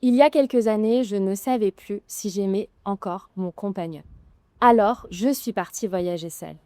Il y a quelques années, je ne savais plus si j'aimais encore mon compagnon. Alors, je suis partie voyager seule.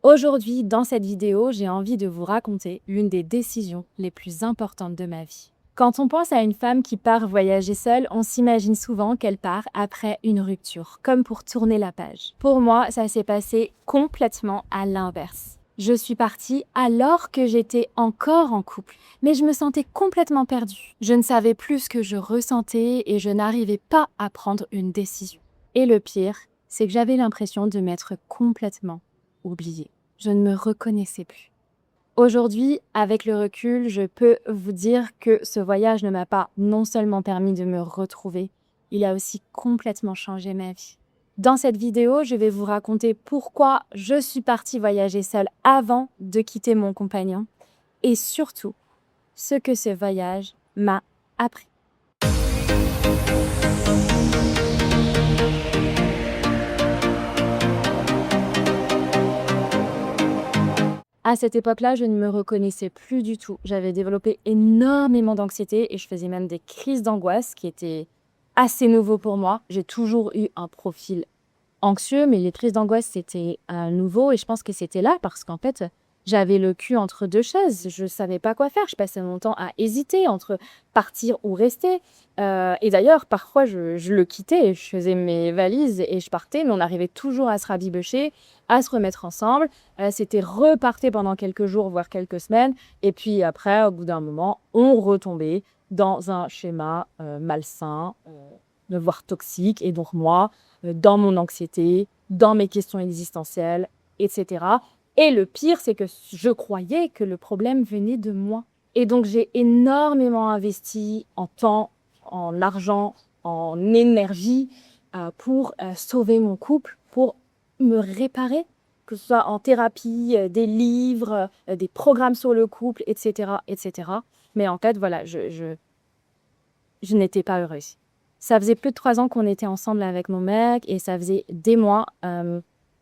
Aujourd'hui, dans cette vidéo, j'ai envie de vous raconter l'une des décisions les plus importantes de ma vie. Quand on pense à une femme qui part voyager seule, on s'imagine souvent qu'elle part après une rupture, comme pour tourner la page. Pour moi, ça s'est passé complètement à l'inverse. Je suis partie alors que j'étais encore en couple, mais je me sentais complètement perdue. Je ne savais plus ce que je ressentais et je n'arrivais pas à prendre une décision. Et le pire, c'est que j'avais l'impression de m'être complètement oubliée. Je ne me reconnaissais plus. Aujourd'hui, avec le recul, je peux vous dire que ce voyage ne m'a pas non seulement permis de me retrouver, il a aussi complètement changé ma vie. Dans cette vidéo, je vais vous raconter pourquoi je suis partie voyager seule avant de quitter mon compagnon et surtout ce que ce voyage m'a appris. À cette époque-là, je ne me reconnaissais plus du tout. J'avais développé énormément d'anxiété et je faisais même des crises d'angoisse qui étaient assez nouveaux pour moi. J'ai toujours eu un profil anxieux, mais les crises d'angoisse, c'était nouveau et je pense que c'était là parce qu'en fait, j'avais le cul entre deux chaises. Je ne savais pas quoi faire. Je passais mon temps à hésiter entre partir ou rester. Et d'ailleurs, parfois, je le quittais. Je faisais mes valises et je partais, mais on arrivait toujours à se rabibocher, à se remettre ensemble. C'était reparté pendant quelques jours, voire quelques semaines. Et puis après, au bout d'un moment, on retombait dans un schéma malsain, voire toxique. Et donc moi, dans mon anxiété, dans mes questions existentielles, etc. Et le pire, c'est que je croyais que le problème venait de moi. Et donc, j'ai énormément investi en temps, en argent, en énergie pour sauver mon couple, pour me réparer, que ce soit en thérapie, des livres, des programmes sur le couple, etc., etc. Mais en fait, voilà, je n'étais pas heureuse. Ça faisait plus de 3 ans qu'on était ensemble avec mon mec et ça faisait des mois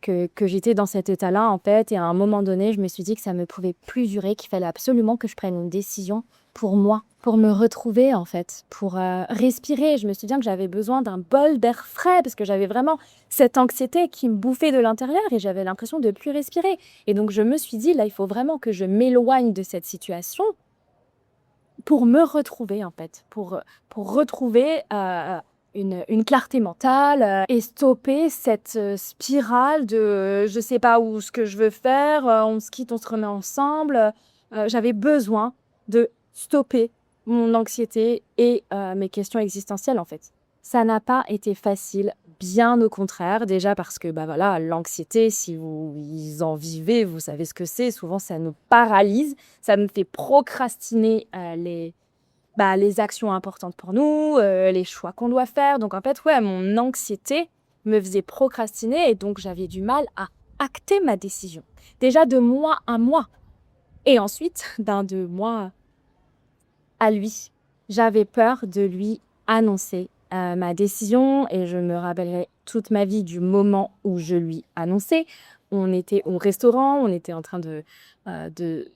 que j'étais dans cet état-là, en fait. Et à un moment donné, je me suis dit que ça ne me pouvait plus durer, qu'il fallait absolument que je prenne une décision pour moi, pour me retrouver, en fait, pour respirer. Je me suis dit que j'avais besoin d'un bol d'air frais parce que j'avais vraiment cette anxiété qui me bouffait de l'intérieur et j'avais l'impression de ne plus respirer. Et donc, je me suis dit, là, il faut vraiment que je m'éloigne de cette situation pour me retrouver, en fait, pour retrouver une clarté mentale et stopper cette spirale de je sais pas où ce que je veux faire, on se quitte, on se remet ensemble. J'avais besoin de stopper mon anxiété et mes questions existentielles, en fait. Ça n'a pas été facile, bien au contraire. Déjà parce que bah voilà, l'anxiété, si vous en vivez, vous savez ce que c'est. Souvent, ça nous paralyse, ça nous fait procrastiner les actions importantes pour nous, les choix qu'on doit faire. Donc en fait, ouais, mon anxiété me faisait procrastiner et donc j'avais du mal à acter ma décision. Déjà de moi à moi et ensuite de moi à lui. J'avais peur de lui annoncer ma décision et je me rappellerai toute ma vie du moment où je lui annonçais. On était au restaurant, on était en train de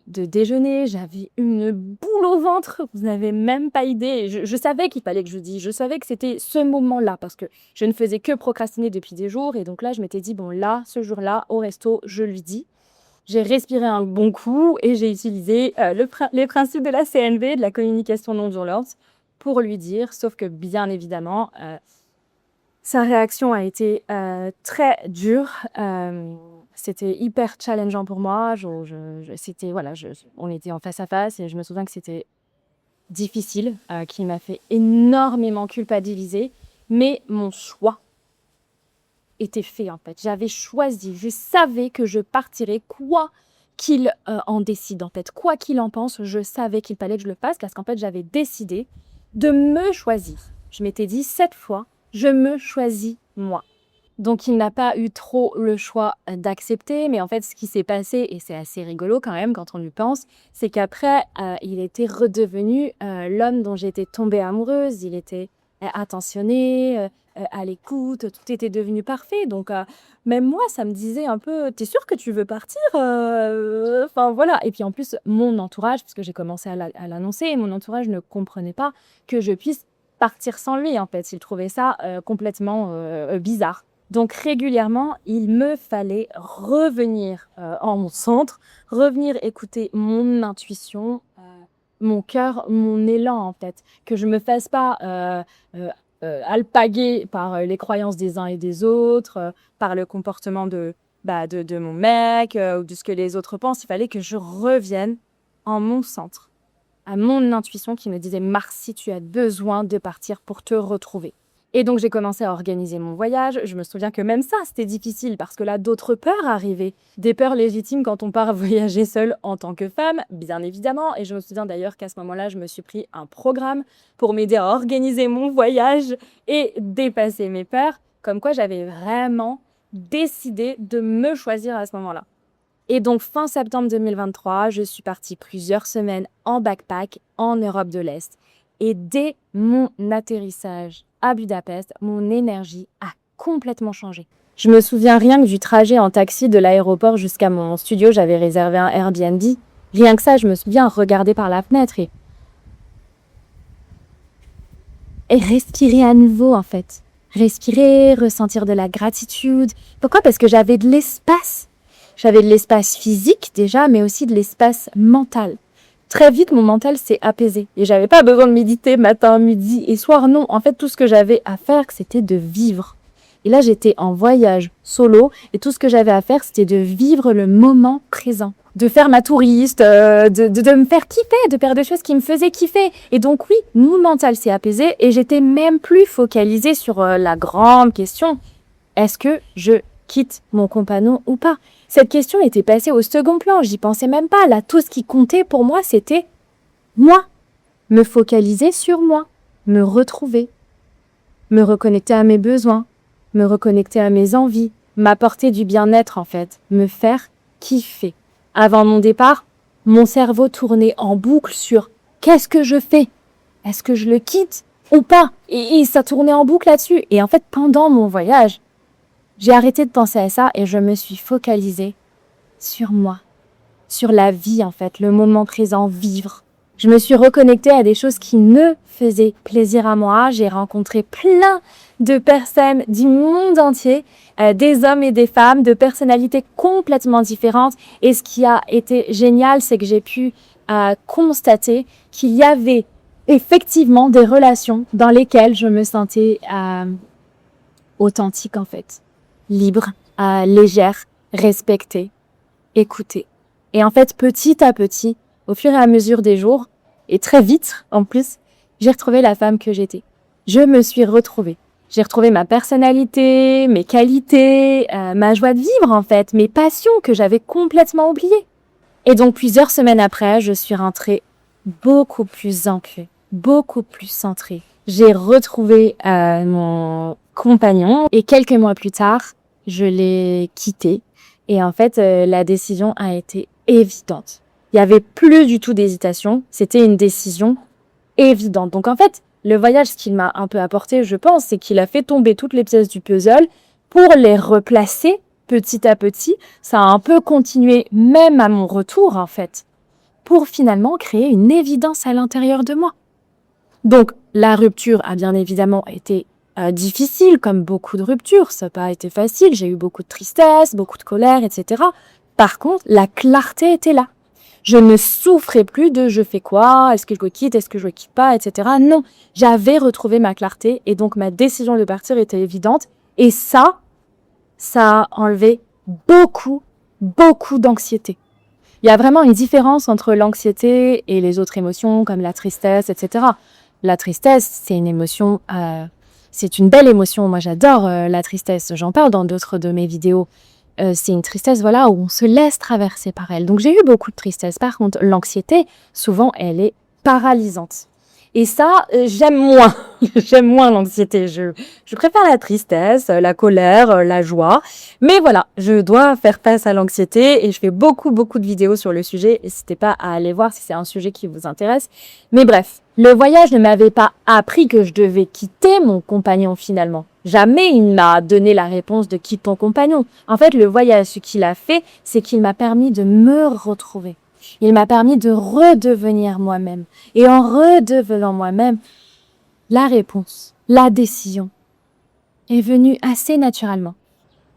déjeuner. J'avais une boule au ventre, vous n'avez même pas idée. Je savais qu'il fallait que je dise, je savais que c'était ce moment-là parce que je ne faisais que procrastiner depuis des jours. Et donc là, je m'étais dit, bon là, ce jour-là, au resto, je lui dis. J'ai respiré un bon coup et j'ai utilisé les principes de la CNV, de la communication non violente, pour lui dire, sauf que bien évidemment, sa réaction a été très dure. C'était hyper challengeant pour moi. C'était, voilà, on était en face à face et je me souviens que c'était difficile, qui m'a fait énormément culpabiliser. Mais mon choix était fait, en fait. J'avais choisi, je savais que je partirais quoi qu'il en décide, en fait. Quoi qu'il en pense, je savais qu'il fallait que je le fasse parce qu'en fait, j'avais décidé de me choisir. Je m'étais dit, cette fois, je me choisis moi. Donc, il n'a pas eu trop le choix d'accepter, mais en fait, ce qui s'est passé, et c'est assez rigolo quand même quand on y pense, c'est qu'après, il était redevenu l'homme dont j'étais tombée amoureuse. Il était attentionné, à l'écoute, tout était devenu parfait. Donc, même moi, ça me disait un peu, t'es sûre que tu veux partir? Enfin, voilà. Et puis en plus, mon entourage, parce que j'ai commencé à l'annoncer, et mon entourage ne comprenait pas que je puisse partir sans lui, en fait. Il trouvait ça complètement bizarre. Donc régulièrement, il me fallait revenir en mon centre, revenir écouter mon intuition, mon cœur, mon élan en fait. Que je me fasse pas alpaguer par les croyances des uns et des autres, par le comportement de mon mec ou de ce que les autres pensent. Il fallait que je revienne en mon centre, à mon intuition qui me disait « Marcy, tu as besoin de partir pour te retrouver ». Et donc, j'ai commencé à organiser mon voyage. Je me souviens que même ça, c'était difficile parce que là, d'autres peurs arrivaient. Des peurs légitimes quand on part voyager seule en tant que femme, bien évidemment. Et je me souviens d'ailleurs qu'à ce moment-là, je me suis pris un programme pour m'aider à organiser mon voyage et dépasser mes peurs. Comme quoi, j'avais vraiment décidé de me choisir à ce moment-là. Et donc, fin septembre 2023, je suis partie plusieurs semaines en backpack en Europe de l'Est. Et dès mon atterrissage à Budapest, mon énergie a complètement changé. Je me souviens rien que du trajet en taxi de l'aéroport jusqu'à mon studio, j'avais réservé un Airbnb. Rien que ça, je me souviens regarder par la fenêtre et respirer à nouveau en fait. Respirer, ressentir de la gratitude. Pourquoi ? Parce que j'avais de l'espace. J'avais de l'espace physique déjà, mais aussi de l'espace mental. Très vite, mon mental s'est apaisé. Et j'avais pas besoin de méditer matin, midi et soir. Non, en fait, tout ce que j'avais à faire, c'était de vivre. Et là, j'étais en voyage solo. Et tout ce que j'avais à faire, c'était de vivre le moment présent. De faire ma touriste, de me faire kiffer, de faire des choses qui me faisaient kiffer. Et donc oui, mon mental s'est apaisé. Et j'étais même plus focalisée sur la grande question. Est-ce que je quitte mon compagnon ou pas ? Cette question était passée au second plan, j'y pensais même pas. Là, tout ce qui comptait pour moi, c'était moi. Me focaliser sur moi, me retrouver, me reconnecter à mes besoins, me reconnecter à mes envies, m'apporter du bien-être en fait, me faire kiffer. Avant mon départ, mon cerveau tournait en boucle sur qu'est-ce que je fais ? Est-ce que je le quitte ou pas ? Et ça tournait en boucle là-dessus. Et en fait, pendant mon voyage, j'ai arrêté de penser à ça et je me suis focalisée sur moi, sur la vie en fait, le moment présent, vivre. Je me suis reconnectée à des choses qui me faisaient plaisir à moi. J'ai rencontré plein de personnes du monde entier, des hommes et des femmes, de personnalités complètement différentes. Et ce qui a été génial, c'est que j'ai pu constater qu'il y avait effectivement des relations dans lesquelles je me sentais authentique en fait. Libre, légère, respectée, écoutée. Et en fait, petit à petit, au fur et à mesure des jours, et très vite en plus, j'ai retrouvé la femme que j'étais. Je me suis retrouvée. J'ai retrouvé ma personnalité, mes qualités, ma joie de vivre en fait, mes passions que j'avais complètement oubliées. Et donc plusieurs semaines après, je suis rentrée beaucoup plus ancrée, beaucoup plus centrée. J'ai retrouvé mon compagnon et quelques mois plus tard, je l'ai quitté. Et en fait, la décision a été évidente. Il n'y avait plus du tout d'hésitation. C'était une décision évidente. Donc en fait, le voyage, ce qu'il m'a un peu apporté, je pense, c'est qu'il a fait tomber toutes les pièces du puzzle pour les replacer petit à petit. Ça a un peu continué même à mon retour, en fait, pour finalement créer une évidence à l'intérieur de moi. Donc, la rupture a bien évidemment été difficile, comme beaucoup de ruptures. Ça n'a pas été facile. J'ai eu beaucoup de tristesse, beaucoup de colère, etc. Par contre, la clarté était là. Je ne souffrais plus de je fais quoi, est-ce que je le quitte, est-ce que je le quitte pas, etc. Non, j'avais retrouvé ma clarté et donc ma décision de partir était évidente. Et ça a enlevé beaucoup d'anxiété. Il y a vraiment une différence entre l'anxiété et les autres émotions comme la tristesse, etc. La tristesse, c'est une émotion, c'est une belle émotion. Moi, j'adore la tristesse. J'en parle dans d'autres de mes vidéos. C'est une tristesse, voilà, où on se laisse traverser par elle. Donc, j'ai eu beaucoup de tristesse. Par contre, l'anxiété, souvent, elle est paralysante. Et ça, j'aime moins. J'aime moins l'anxiété. Je préfère la tristesse, la colère, la joie. Mais voilà, je dois faire face à l'anxiété et je fais beaucoup de vidéos sur le sujet. N'hésitez pas à aller voir si c'est un sujet qui vous intéresse. Mais bref, le voyage ne m'avait pas appris que je devais quitter mon compagnon finalement. Jamais il m'a donné la réponse de quitte ton compagnon. En fait, le voyage, ce qu'il a fait, c'est qu'il m'a permis de me retrouver. Il m'a permis de redevenir moi-même. Et en redevenant moi-même, la réponse, la décision est venue assez naturellement.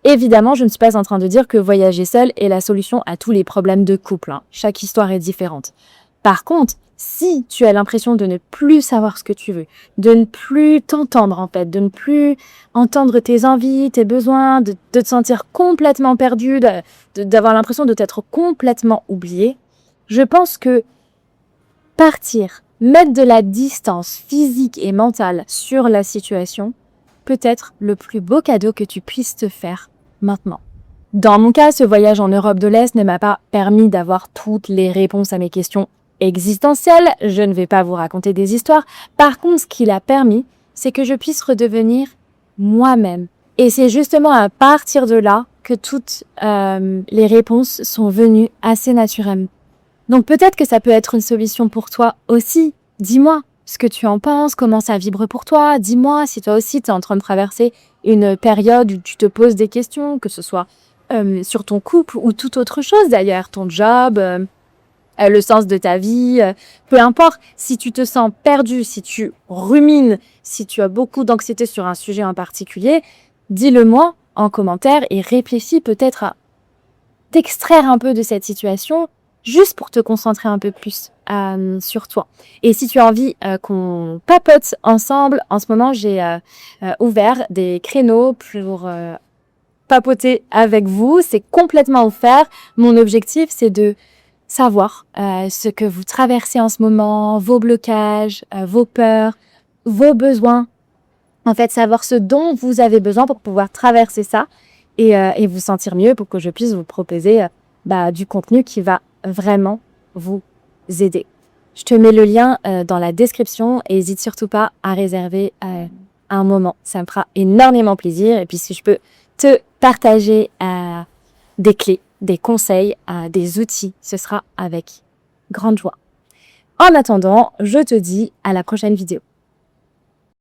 Évidemment, je ne suis pas en train de dire que voyager seul est la solution à tous les problèmes de couple, hein. Chaque histoire est différente. Par contre, si tu as l'impression de ne plus savoir ce que tu veux, de ne plus t'entendre en fait, de ne plus entendre tes envies, tes besoins, de te sentir complètement perdu, d'avoir l'impression de t'être complètement oublié, je pense que partir, mettre de la distance physique et mentale sur la situation peut être le plus beau cadeau que tu puisses te faire maintenant. Dans mon cas, ce voyage en Europe de l'Est ne m'a pas permis d'avoir toutes les réponses à mes questions existentielles. Je ne vais pas vous raconter des histoires. Par contre, ce qu'il a permis, c'est que je puisse redevenir moi-même. Et c'est justement à partir de là que toutes les réponses sont venues assez naturellement. Donc peut-être que ça peut être une solution pour toi aussi. Dis-moi ce que tu en penses, comment ça vibre pour toi. Dis-moi si toi aussi tu es en train de traverser une période où tu te poses des questions, que ce soit sur ton couple ou toute autre chose d'ailleurs, ton job, le sens de ta vie, peu importe. Si tu te sens perdu, si tu rumines, si tu as beaucoup d'anxiété sur un sujet en particulier, dis-le moi en commentaire et réfléchis peut-être à t'extraire un peu de cette situation juste pour te concentrer un peu plus sur toi. Et si tu as envie qu'on papote ensemble, en ce moment, j'ai ouvert des créneaux pour papoter avec vous. C'est complètement offert. Mon objectif, c'est de savoir ce que vous traversez en ce moment, vos blocages, vos peurs, vos besoins. En fait, savoir ce dont vous avez besoin pour pouvoir traverser ça et vous sentir mieux pour que je puisse vous proposer du contenu qui va vraiment vous aider. Je te mets le lien dans la description et n'hésite surtout pas à réserver un moment. Ça me fera énormément plaisir. Et puis si je peux te partager des clés, des conseils, des outils, ce sera avec grande joie. En attendant, je te dis à la prochaine vidéo.